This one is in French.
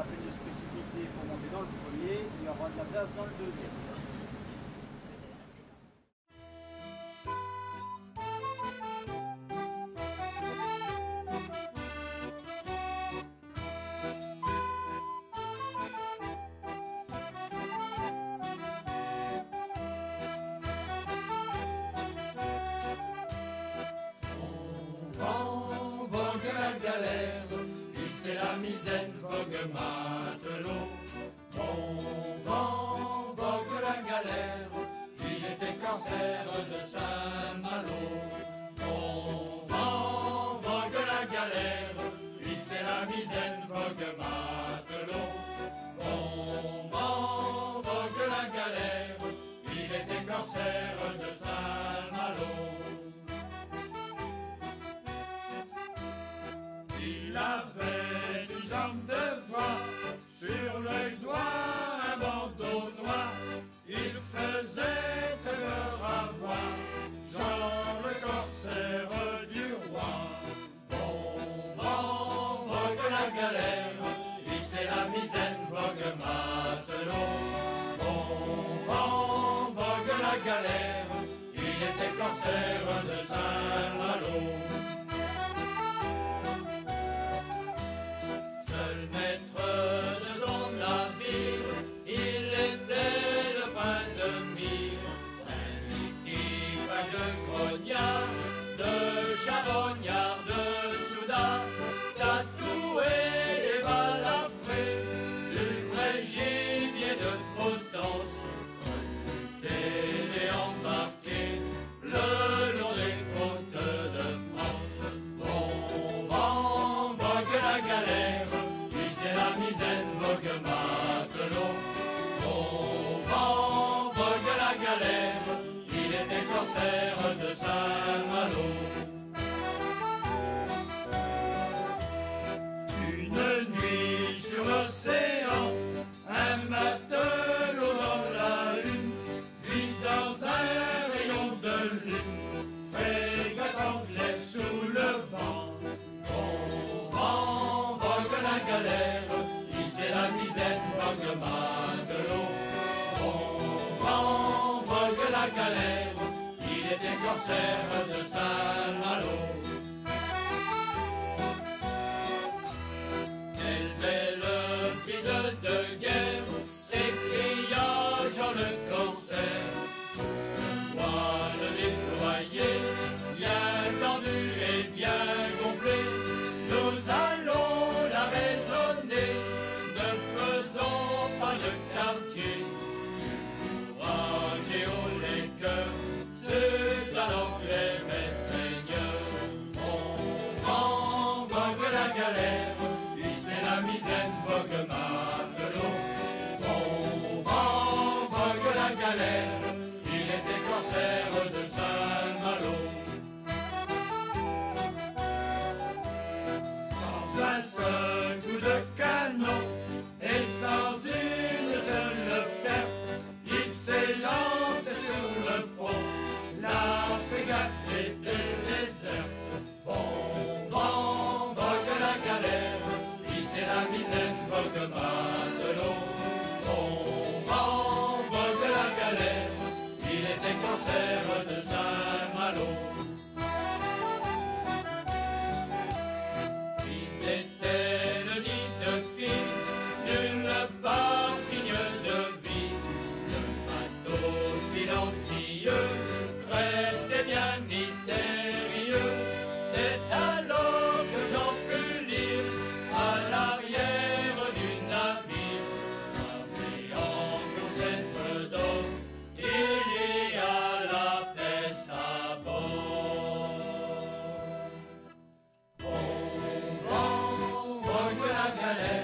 a plus de spécificité pour monter dans le premier, il y aura de la place dans le deuxième. Vogue la galère, il c'est la misaine, vogue matelot. Bon vent, vogue la galère, il était corsaire de Saint-Malo. Bon vent, vogue la galère, il c'est la misaine, vogue matelot. Bon vent, vogue la galère, il était corsaire de Saint-Malo. Il avait une jambe de bois, sur le doigt un bandeau noir. Il faisait très peur à voir, Jean le corsaire du roi. Bon vent, vogue la galère, il c'est la misaine, vogue matelot. Bon vent, vogue la galère, il était corsaire de Saint-Malo. Seul maître de son navire, il était le pain de mire, un équipage de grognards, de charognards, de soudards, tatoué des balafrés, du vrai gibier de potence, reluté et embarqué le long des côtes de France. Bon vent, vogue la galère, c'est la misaine, vogue matelot. Bon vent, vogue la galère, il était corsaire de Saint-Malo. Une nuit sur l'océan, un matelot dans la lune vit dans un rayon de lune, frégate anglaise sous le vent. Bon vent, vogue la galère, il c'est la misaine, vogue matelot. Bon vent, vogue la galère, il était corsaire de Saint-Malo. Quelle belle prise de guerre, s'écria Jean le corsaire. Voile déployée, bien tendue et bien gonflée, nous allons la raisonner, ne faisons pas de quartier. Du courage et haut les cœurs, c'est ça l'anglais, mes seigneurs. Bon vent, vogue la galère, il c'est la misaine, vogue matelot. Bon vent, vogue la galère, il était corsaire de Saint-Malo. Sans un seul coup de canon et sans une seule perte, il s'est lancé sur le pont, la frégate était déserte. Bon vent, vogue la galère, il c'est la misaine, vogue matelot. Bon vent, vogue la galère, il était corsaire de Saint-Malo. Il était le nid de fille, nulle part signe de vie. Le bateau silencieux restait bien mystérieux. C'est alors que j'en pus lire à l'arrière du navire, naviguant pour cette d'eau, il y a la peste à bord. Bon vent, vogue la galère,